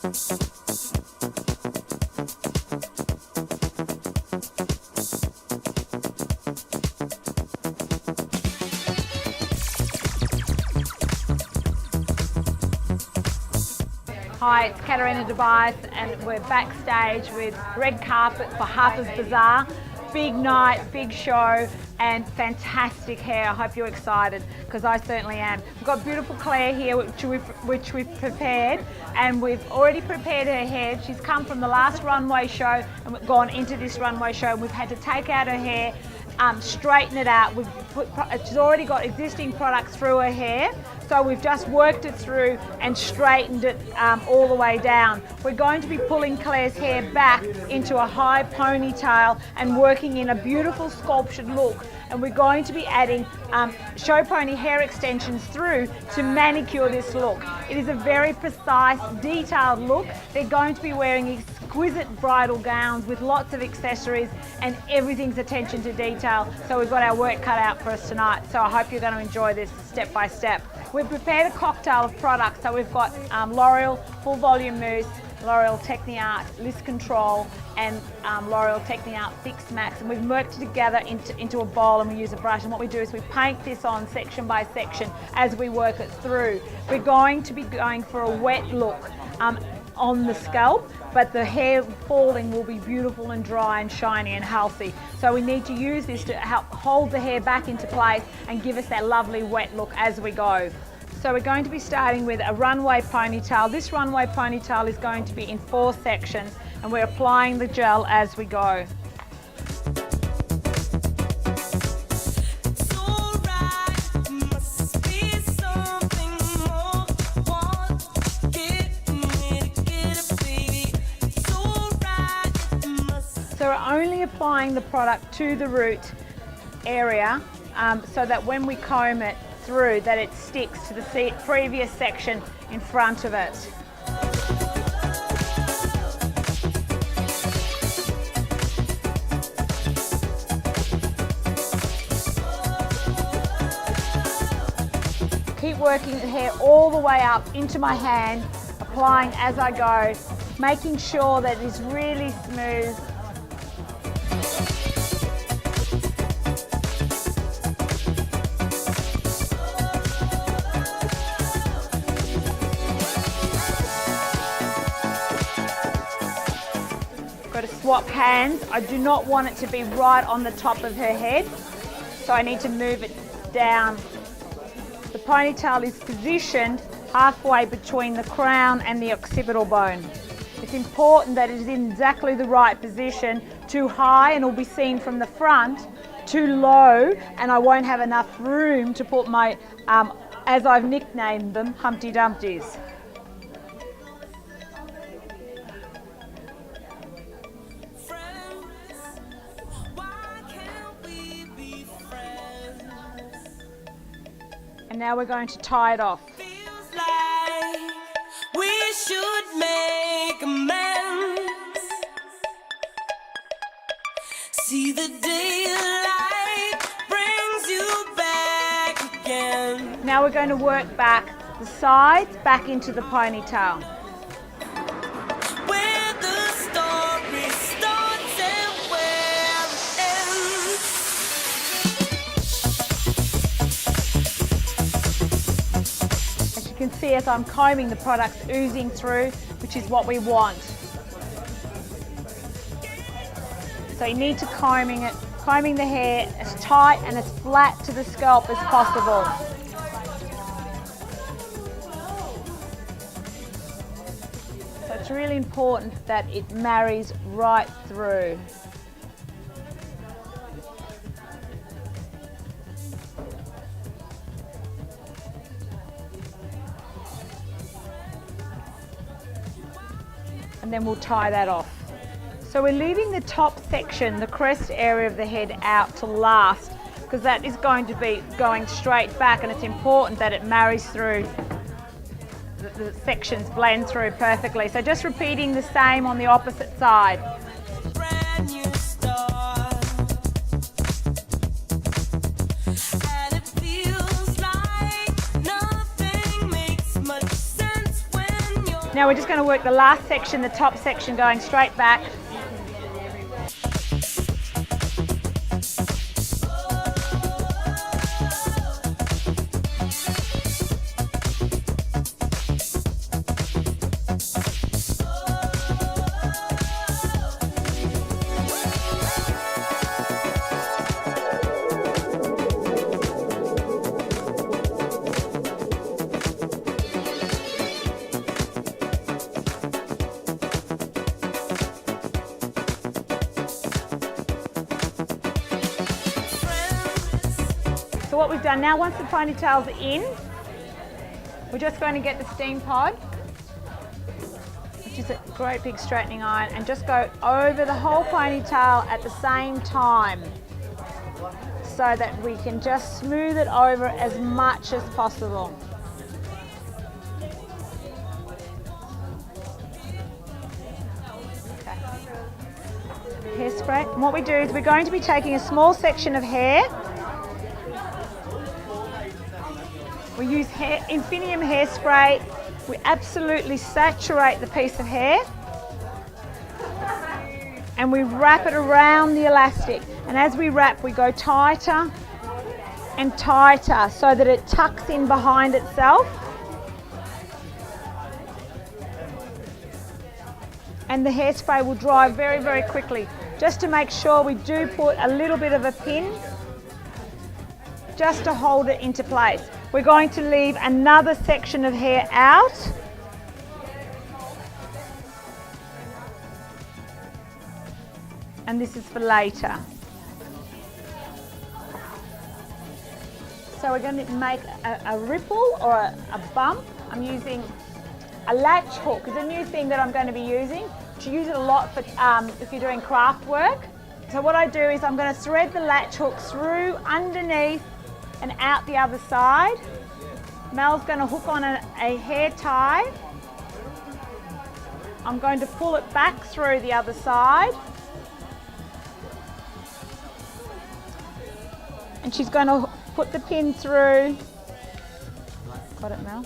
Hi, it's Katerina Device and we're backstage with red carpet for Harper's Bazaar. Big night, big show and fantastic hair. I hope you're excited because I certainly am. We've got beautiful Claire here which we've prepared, and we've already prepared her hair. She's come from the last runway show and we've gone into this runway show and we've had to take out her hair, straighten it out. She's already got existing products through her hair, so we've just worked it through and straightened it all the way down. We're going to be pulling Claire's hair back into a high ponytail and working in a beautiful sculptured look. And we're going to be adding show pony hair extensions through to manicure this look. It is a very precise, detailed look. They're going to be wearing exquisite bridal gowns with lots of accessories and everything's attention to detail. So we've got our work cut out for us tonight. So I hope you're going to enjoy this step by step. We've prepared a cocktail of products. So we've got L'Oreal Full Volume Mousse, L'Oreal Techniart List Control and L'Oreal Techniart Fix Max, and we've worked it together into a bowl and we use a brush, and what we do is we paint this on section by section as we work it through. We're going to be going for a wet look on the scalp, but the hair falling will be beautiful and dry and shiny and healthy. So we need to use this to help hold the hair back into place and give us that lovely wet look as we go. So we're going to be starting with a runway ponytail. This runway ponytail is going to be in 4 sections and we're applying the gel as we go. So we're only applying the product to the root area so that when we comb it through, that it sticks to the previous section in front of it. Keep working the hair all the way up into my hand, applying as I go, making sure that it is really smooth. Got to swap hands. I do not want it to be right on the top of her head, so I need to move it down. The ponytail is positioned halfway between the crown and the occipital bone. It's important that it is in exactly the right position. Too high and it'll be seen from the front, too low and I won't have enough room to put my, as I've nicknamed them, Humpty Dumptys. And now we're going to tie it off. Feels like we should make amends. See the daylight brings you back again. Now we're going to work back the sides back into the ponytail. Where the story starts and where it ends. As you can see, as I'm combing, the product's oozing through, which is what we want. So you need to combing the hair as tight and as flat to the scalp as possible. So it's really important that it marries right through. And then we'll tie that off. So we're leaving the top section, the crest area of the head, out to last because that is going to be going straight back, and it's important that it marries through, the sections blend through perfectly. So just repeating the same on the opposite side. Brand new start. And it feels like nothing makes much sense when you're Now we're just going to work the last section, the top section, going straight back. So what we've done now, once the ponytail's in, we're just going to get the steam pod, which is a great big straightening iron, and just go over the whole ponytail at the same time so that we can just smooth it over as much as possible. Okay. Hairspray. And what we do is we're going to be taking a small section of hair. We use Infinium hairspray. We absolutely saturate the piece of hair and we wrap it around the elastic. And as we wrap, we go tighter and tighter so that it tucks in behind itself. And the hairspray will dry very, very quickly. Just to make sure, we do put a little bit of a pin just to hold it into place. We're going to leave another section of hair out. And this is for later. So we're going to make a ripple or a bump. I'm using a latch hook. It's a new thing that I'm going to be using. You use it a lot for if you're doing craft work. So what I do is I'm going to thread the latch hook through underneath and out the other side. Mel's going to hook on a hair tie. I'm going to pull it back through the other side. And she's going to put the pin through. Got it, Mel?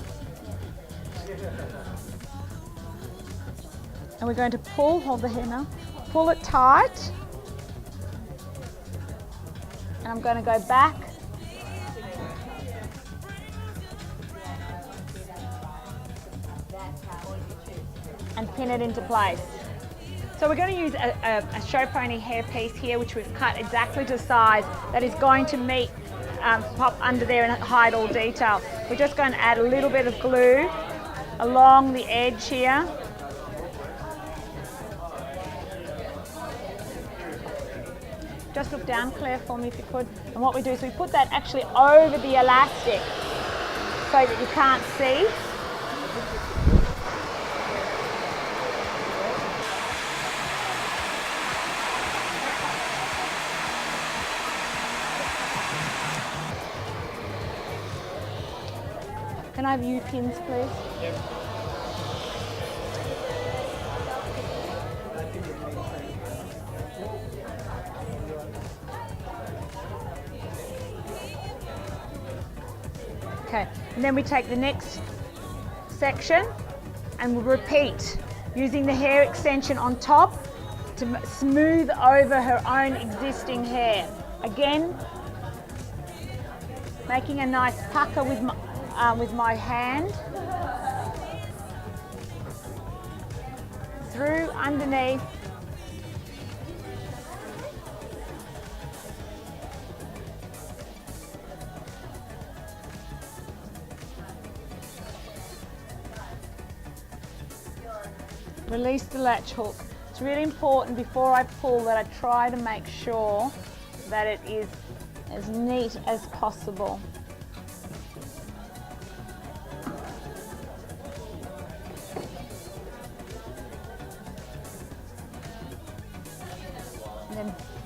And we're going to pull, hold the hair, Mel. Pull it tight. And I'm going to go back. And pin it into place. So we're going to use a show pony hair piece here, which we've cut exactly to size, that is going to meet, pop under there and hide all detail. We're just going to add a little bit of glue along the edge here. Just look down, Claire, for me if you could. And what we do is we put that actually over the elastic so that you can't see. Can I have U-pins, please? Yep. Okay, and then we take the next section and we'll repeat using the hair extension on top to smooth over her own existing hair. Again, making a nice pucker with my hand through underneath. Release the latch hook. It's really important before I pull that I try to make sure that it is as neat as possible.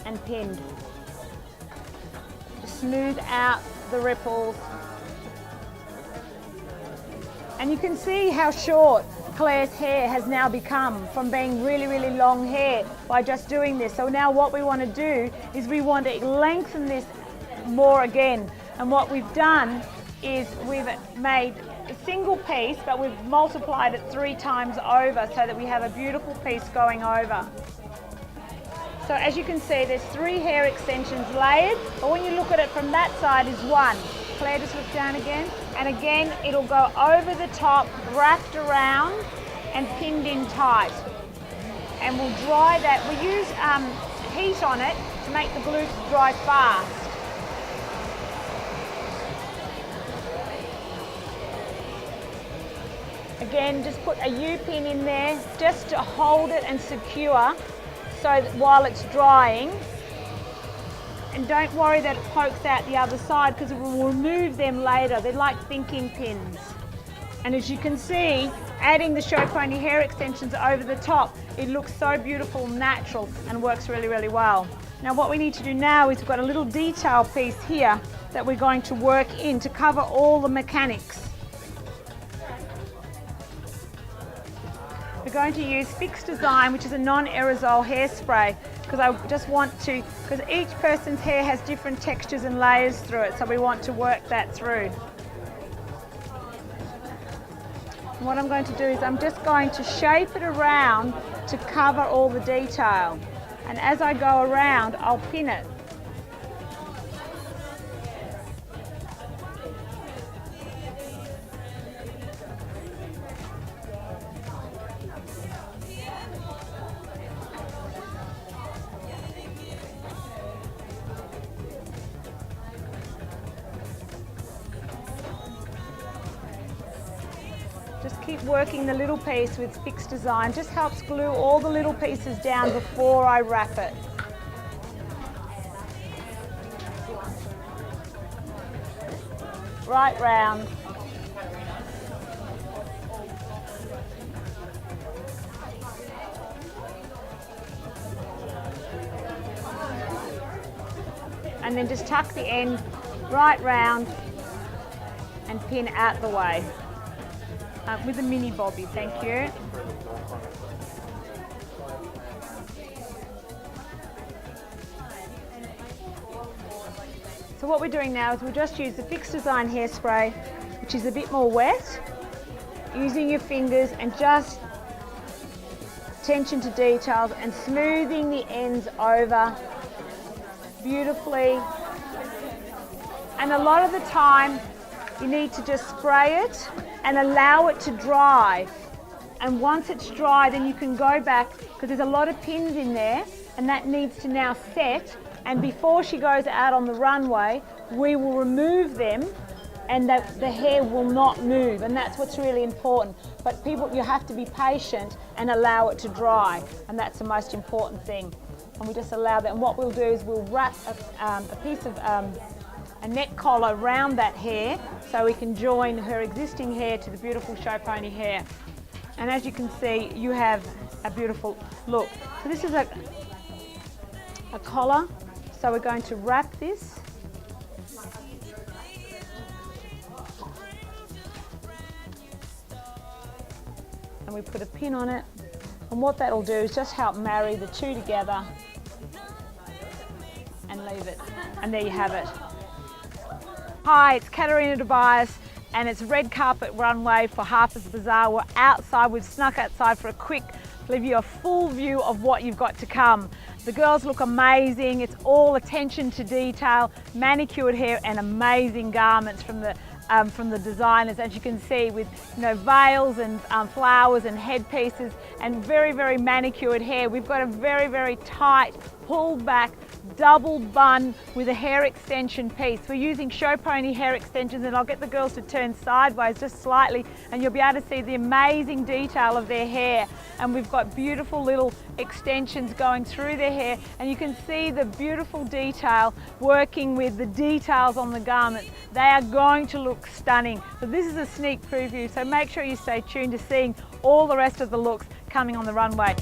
And pinned. To smooth out the ripples. And you can see how short Claire's hair has now become from being really, really long hair by just doing this. So now what we want to do is we want to lengthen this more again. And what we've done is we've made a single piece, but we've multiplied it 3 times over so that we have a beautiful piece going over. So as you can see, there's 3 hair extensions layered, but when you look at it from that side is 1. Claire, just look down again. And again, it'll go over the top, wrapped around and pinned in tight. And we'll dry that. We use heat on it to make the glue dry fast. Again, just put a U-pin in there just to hold it and secure so that while it's drying. And don't worry that it pokes out the other side because we'll remove them later. They're like thinking pins. And as you can see, adding the show pony hair extensions over the top, it looks so beautiful, natural, and works really, really well. Now what we need to do now is we've got a little detail piece here that we're going to work in to cover all the mechanics. We're going to use Fix Design, which is a non-aerosol hairspray, because I just want to, because each person's hair has different textures and layers through it, so we want to work that through. And what I'm going to do is I'm just going to shape it around to cover all the detail. And as I go around, I'll pin it. Just keep working the little piece with Fix Design. Just helps glue all the little pieces down before I wrap it. Right round. And then just tuck the end right round and pin out the way. With a mini bobby, thank you. So what we're doing now is we'll just use the Fix Design hairspray, which is a bit more wet, using your fingers and just attention to details and smoothing the ends over beautifully. And a lot of the time you need to just spray it and allow it to dry. And once it's dry, then you can go back, because there's a lot of pins in there, and that needs to now set. And before she goes out on the runway, we will remove them and the hair will not move. And that's what's really important. But people, you have to be patient and allow it to dry. And that's the most important thing. And we just allow that. And what we'll do is we'll wrap a piece of a neck collar around that hair so we can join her existing hair to the beautiful show pony hair. And as you can see, you have a beautiful look. So this is a collar. So we're going to wrap this. And we put a pin on it. And what that'll do is just help marry the two together and leave it. And there you have it. Hi, it's Katerina Tobias and it's red carpet runway for Harper's Bazaar. We're outside, we've snuck outside for a quick, give you a full view of what you've got to come. The girls look amazing, it's all attention to detail, manicured hair and amazing garments from the designers, as you can see, with veils and flowers and headpieces and very, very manicured hair. We've got a very, very tight, pulled back, double bun with a hair extension piece. We're using show pony hair extensions, and I'll get the girls to turn sideways just slightly and you'll be able to see the amazing detail of their hair. And we've got beautiful little extensions going through their hair, and you can see the beautiful detail working with the details on the garments. They are going to look stunning. So this is a sneak preview, so make sure you stay tuned to seeing all the rest of the looks coming on the runway.